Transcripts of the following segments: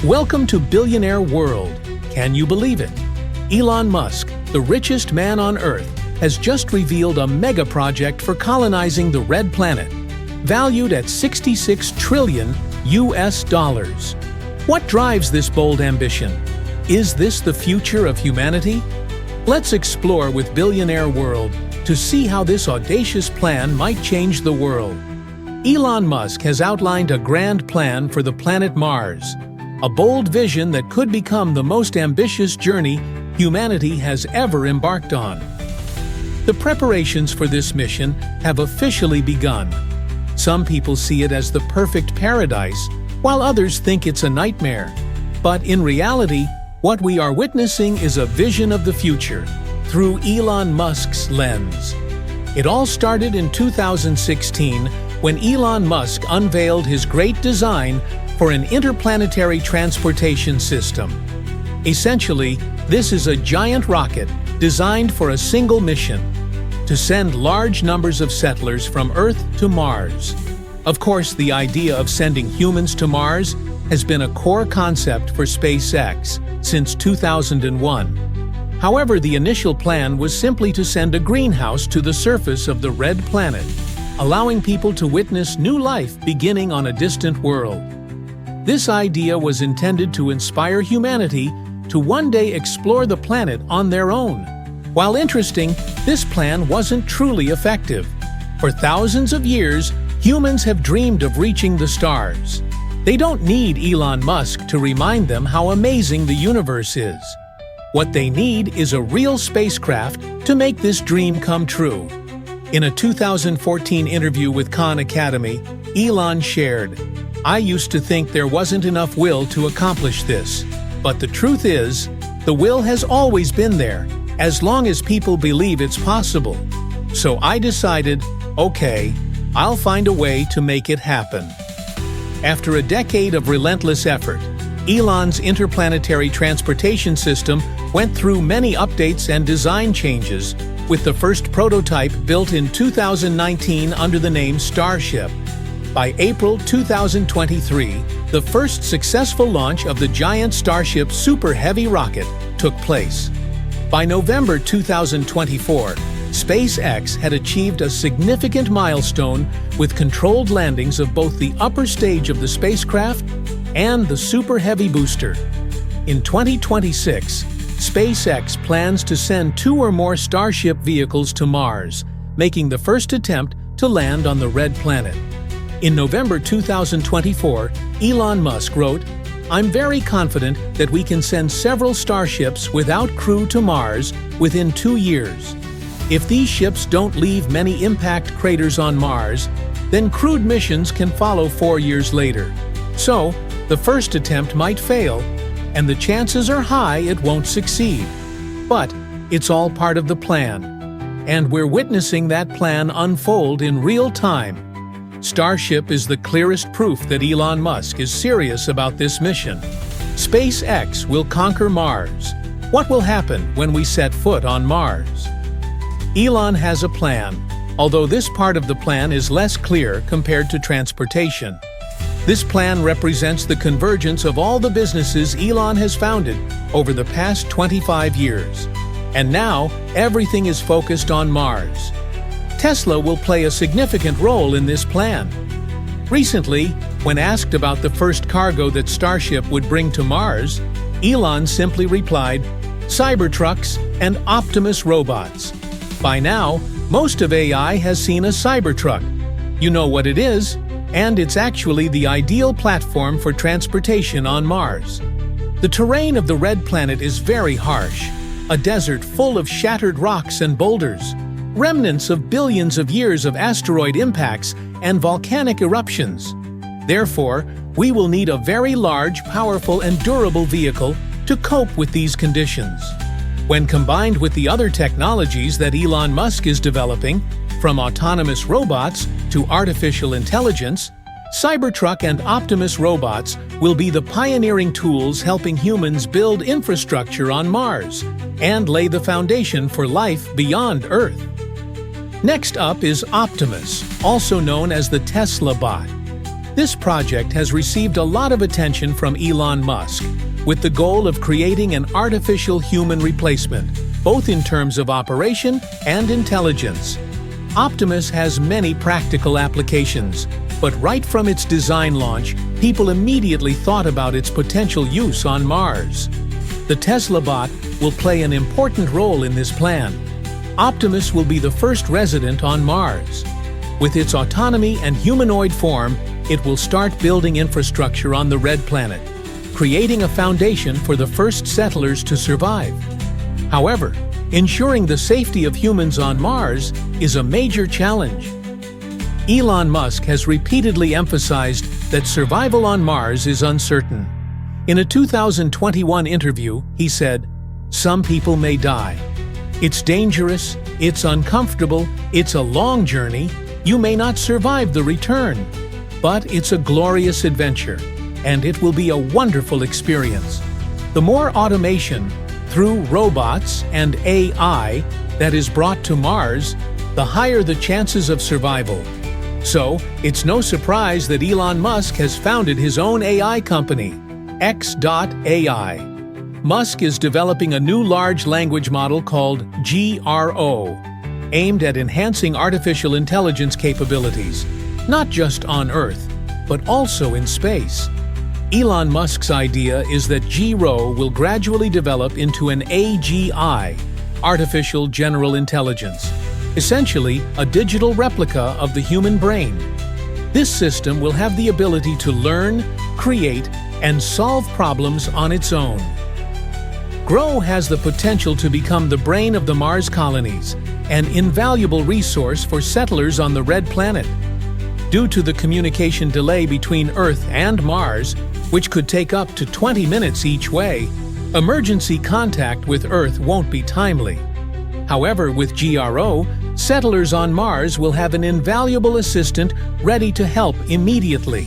Welcome to Billionaire World. Can you believe it? Elon Musk, the richest man on Earth, has just revealed a mega project for colonizing the Red Planet, valued at $66 trillion US. What drives this bold ambition? Is this the future of humanity? Let's explore with Billionaire World to see how this audacious plan might change the world. Elon Musk has outlined a grand plan for the planet Mars, a bold vision that could become the most ambitious journey humanity has ever embarked on. The preparations for this mission have officially begun. Some people see it as the perfect paradise, while others think it's a nightmare. But in reality, what we are witnessing is a vision of the future through Elon Musk's lens. It all started in 2016 when Elon Musk unveiled his great design for an interplanetary transportation system. Essentially, this is a giant rocket designed for a single mission: to send large numbers of settlers from Earth to Mars. Of course, the idea of sending humans to Mars has been a core concept for SpaceX since 2001. However, the initial plan was simply to send a greenhouse to the surface of the Red Planet, allowing people to witness new life beginning on a distant world. This idea was intended to inspire humanity to one day explore the planet on their own. While interesting, this plan wasn't truly effective. For thousands of years, humans have dreamed of reaching the stars. They don't need Elon Musk to remind them how amazing the universe is. What they need is a real spacecraft to make this dream come true. In a 2014 interview with Khan Academy, Elon shared, "I used to think there wasn't enough will to accomplish this. But the truth is, the will has always been there, as long as people believe it's possible. So I decided, okay, I'll find a way to make it happen." After a decade of relentless effort, Elon's interplanetary transportation system went through many updates and design changes, with the first prototype built in 2019 under the name Starship. By April 2023, the first successful launch of the giant Starship Super Heavy rocket took place. By November 2024, SpaceX had achieved a significant milestone with controlled landings of both the upper stage of the spacecraft and the Super Heavy booster. In 2026, SpaceX plans to send 2 or more Starship vehicles to Mars, making the first attempt to land on the Red Planet. In November 2024, Elon Musk wrote, "I'm very confident that we can send several Starships without crew to Mars within 2 years. If these ships don't leave many impact craters on Mars, then crewed missions can follow 4 years later. So, the first attempt might fail, and the chances are high it won't succeed. But it's all part of the plan. And we're witnessing that plan unfold in real time." Starship is the clearest proof that Elon Musk is serious about this mission. SpaceX will conquer Mars. What will happen when we set foot on Mars? Elon has a plan, although this part of the plan is less clear compared to transportation. This plan represents the convergence of all the businesses Elon has founded over the past 25 years. And now, everything is focused on Mars. Tesla will play a significant role in this plan. Recently, when asked about the first cargo that Starship would bring to Mars, Elon simply replied, "Cybertrucks and Optimus robots." By now, most of AI has seen a Cybertruck. You know what it is, and it's actually the ideal platform for transportation on Mars. The terrain of the Red Planet is very harsh, a desert full of shattered rocks and boulders, remnants of billions of years of asteroid impacts and volcanic eruptions. Therefore, we will need a very large, powerful, and durable vehicle to cope with these conditions. When combined with the other technologies that Elon Musk is developing, from autonomous robots to artificial intelligence, Cybertruck and Optimus robots will be the pioneering tools helping humans build infrastructure on Mars and lay the foundation for life beyond Earth. Next up is Optimus, also known as the Tesla bot. This project has received a lot of attention from Elon Musk, with the goal of creating an artificial human replacement, both in terms of operation and intelligence. Optimus has many practical applications, but right from its design launch, people immediately thought about its potential use on Mars. The Tesla bot will play an important role in this plan. Optimus will be the first resident on Mars. With its autonomy and humanoid form, it will start building infrastructure on the Red Planet, creating a foundation for the first settlers to survive. However, ensuring the safety of humans on Mars is a major challenge. Elon Musk has repeatedly emphasized that survival on Mars is uncertain. In a 2021 interview, he said, "Some people may die. It's dangerous, it's uncomfortable, it's a long journey, you may not survive the return. But it's a glorious adventure, and it will be a wonderful experience. The more automation, through robots and AI, that is brought to Mars, the higher the chances of survival." So, it's no surprise that Elon Musk has founded his own AI company, X.AI. Musk is developing a new large language model called GRO, aimed at enhancing artificial intelligence capabilities, not just on Earth, but also in space. Elon Musk's idea is that GRO will gradually develop into an AGI, Artificial General Intelligence, essentially a digital replica of the human brain. This system will have the ability to learn, create, and solve problems on its own. GRO has the potential to become the brain of the Mars colonies, an invaluable resource for settlers on the Red Planet. Due to the communication delay between Earth and Mars, which could take up to 20 minutes each way, emergency contact with Earth won't be timely. However, with GRO, settlers on Mars will have an invaluable assistant ready to help immediately.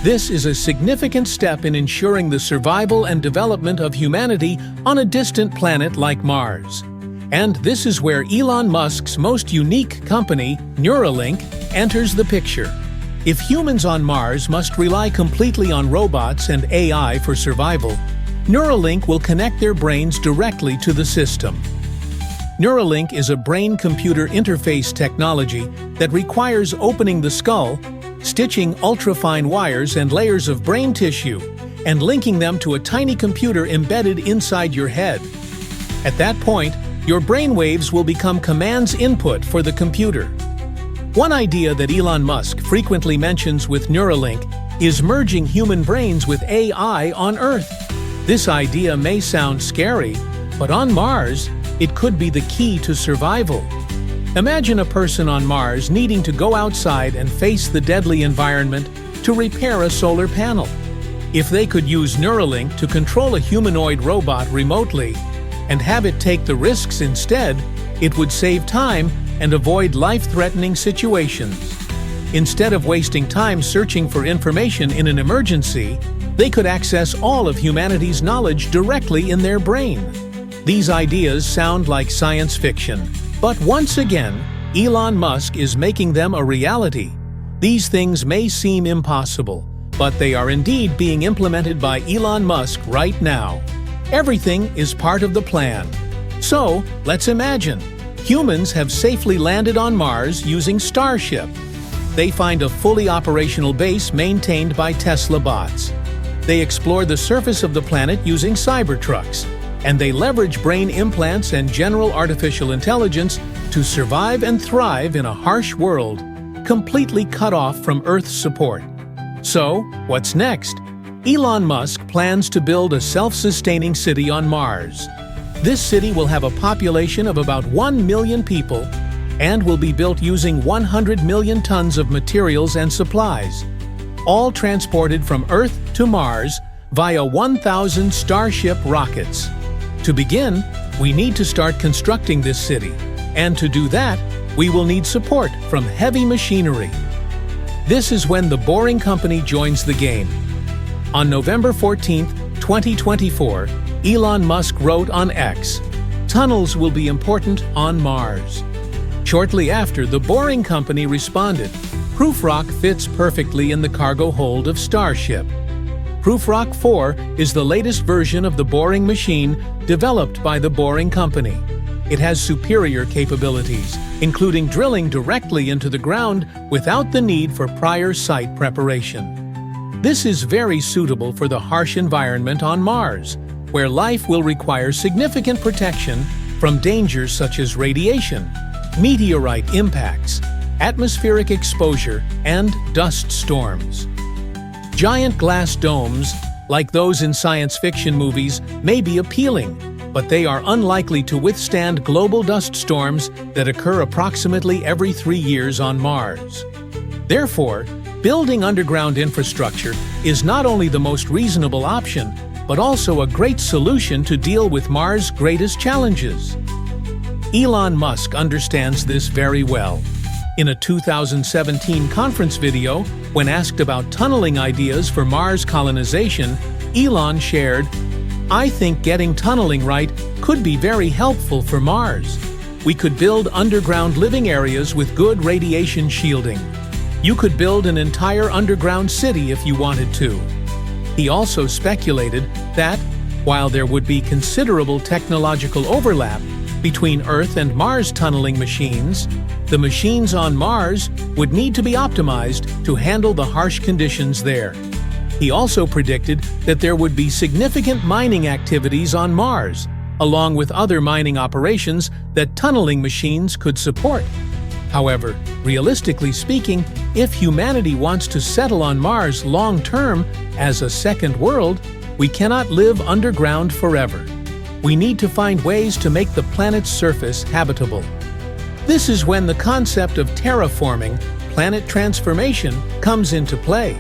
This is a significant step in ensuring the survival and development of humanity on a distant planet like Mars. And this is where Elon Musk's most unique company, Neuralink, enters the picture. If humans on Mars must rely completely on robots and AI for survival, Neuralink will connect their brains directly to the system. Neuralink is a brain-computer interface technology that requires opening the skull, stitching ultrafine wires and layers of brain tissue, and linking them to a tiny computer embedded inside your head. At that point, your brainwaves will become commands input for the computer. One idea that Elon Musk frequently mentions with Neuralink is merging human brains with AI on Earth. This idea may sound scary, but on Mars, it could be the key to survival. Imagine a person on Mars needing to go outside and face the deadly environment to repair a solar panel. If they could use Neuralink to control a humanoid robot remotely and have it take the risks instead, it would save time and avoid life-threatening situations. Instead of wasting time searching for information in an emergency, they could access all of humanity's knowledge directly in their brain. These ideas sound like science fiction, but once again, Elon Musk is making them a reality. These things may seem impossible, but they are indeed being implemented by Elon Musk right now. Everything is part of the plan. So, let's imagine. Humans have safely landed on Mars using Starship. They find a fully operational base maintained by Tesla bots. They explore the surface of the planet using Cybertrucks, and they leverage brain implants and general artificial intelligence to survive and thrive in a harsh world, completely cut off from Earth's support. So, what's next? Elon Musk plans to build a self-sustaining city on Mars. This city will have a population of about 1 million people and will be built using 100 million tons of materials and supplies, all transported from Earth to Mars via 1,000 Starship rockets. To begin, we need to start constructing this city, and to do that, we will need support from heavy machinery. This is when the Boring Company joins the game. On November 14, 2024, Elon Musk wrote on X, "Tunnels will be important on Mars." Shortly after, the Boring Company responded, Proof rock fits perfectly in the cargo hold of Starship. Proof Rock 4 is the latest version of the boring machine developed by the Boring Company. It has superior capabilities, including drilling directly into the ground without the need for prior site preparation. This is very suitable for the harsh environment on Mars, where life will require significant protection from dangers such as radiation, meteorite impacts, atmospheric exposure, and dust storms. Giant glass domes, like those in science fiction movies, may be appealing, but they are unlikely to withstand global dust storms that occur approximately every 3 years on Mars. Therefore, building underground infrastructure is not only the most reasonable option, but also a great solution to deal with Mars' greatest challenges. Elon Musk understands this very well. In a 2017 conference video, when asked about tunneling ideas for Mars colonization, Elon shared, "I think getting tunneling right could be very helpful for Mars. We could build underground living areas with good radiation shielding. You could build an entire underground city if you wanted to." He also speculated that, while there would be considerable technological overlap between Earth and Mars tunneling machines, the machines on Mars would need to be optimized to handle the harsh conditions there. He also predicted that there would be significant mining activities on Mars, along with other mining operations that tunneling machines could support. However, realistically speaking, if humanity wants to settle on Mars long-term as a second world, we cannot live underground forever. We need to find ways to make the planet's surface habitable. This is when the concept of terraforming, planet transformation, comes into play.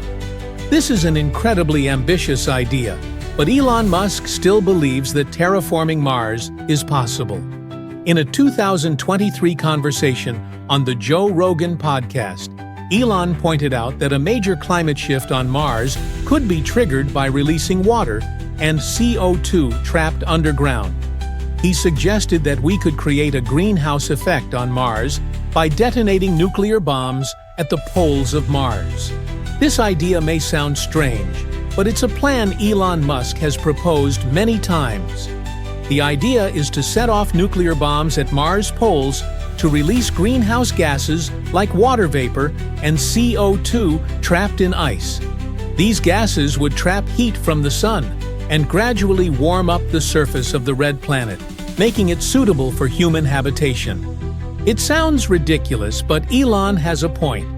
This is an incredibly ambitious idea, but Elon Musk still believes that terraforming Mars is possible. In a 2023 conversation on the Joe Rogan podcast, Elon pointed out that a major climate shift on Mars could be triggered by releasing water and CO2 trapped underground. He suggested that we could create a greenhouse effect on Mars by detonating nuclear bombs at the poles of Mars. This idea may sound strange, but it's a plan Elon Musk has proposed many times. The idea is to set off nuclear bombs at Mars poles to release greenhouse gases like water vapor and CO2 trapped in ice. These gases would trap heat from the sun and gradually warm up the surface of the red planet, making it suitable for human habitation. It sounds ridiculous, but Elon has a point.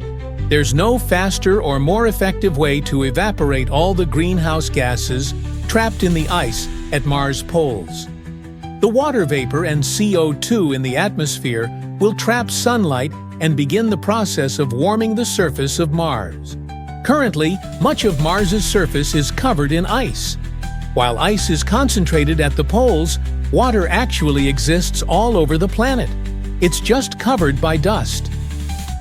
There's no faster or more effective way to evaporate all the greenhouse gases trapped in the ice at Mars poles. The water vapor and CO2 in the atmosphere will trap sunlight and begin the process of warming the surface of Mars. Currently, much of Mars's surface is covered in ice. While ice is concentrated at the poles, water actually exists all over the planet. It's just covered by dust.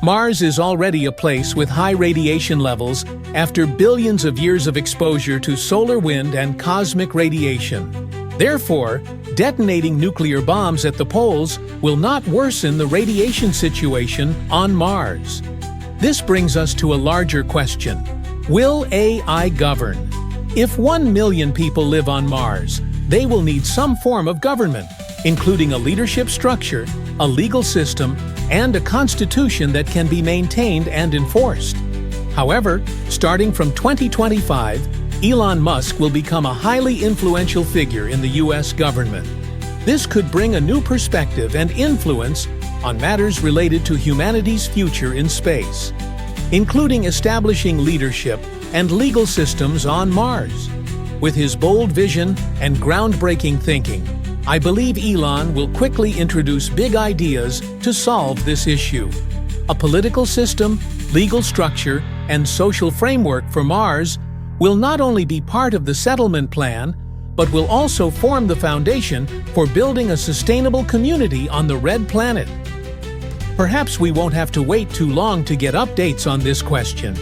Mars is already a place with high radiation levels after billions of years of exposure to solar wind and cosmic radiation. Therefore, detonating nuclear bombs at the poles will not worsen the radiation situation on Mars. This brings us to a larger question. Will AI govern? If 1 million people live on Mars, they will need some form of government, including a leadership structure, a legal system, and a constitution that can be maintained and enforced. However, starting from 2025, Elon Musk will become a highly influential figure in the U.S. government. This could bring a new perspective and influence on matters related to humanity's future in space, including establishing leadership and legal systems on Mars. With his bold vision and groundbreaking thinking, I believe Elon will quickly introduce big ideas to solve this issue. A political system, legal structure, and social framework for Mars will not only be part of the settlement plan, but will also form the foundation for building a sustainable community on the red planet. Perhaps we won't have to wait too long to get updates on this question.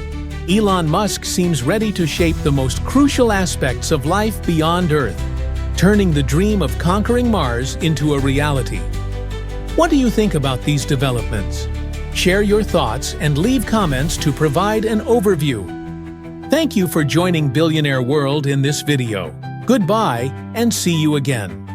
Elon Musk seems ready to shape the most crucial aspects of life beyond Earth, turning the dream of conquering Mars into a reality. What do you think about these developments? Share your thoughts and leave comments to provide an overview. Thank you for joining Billionaire World in this video. Goodbye and see you again.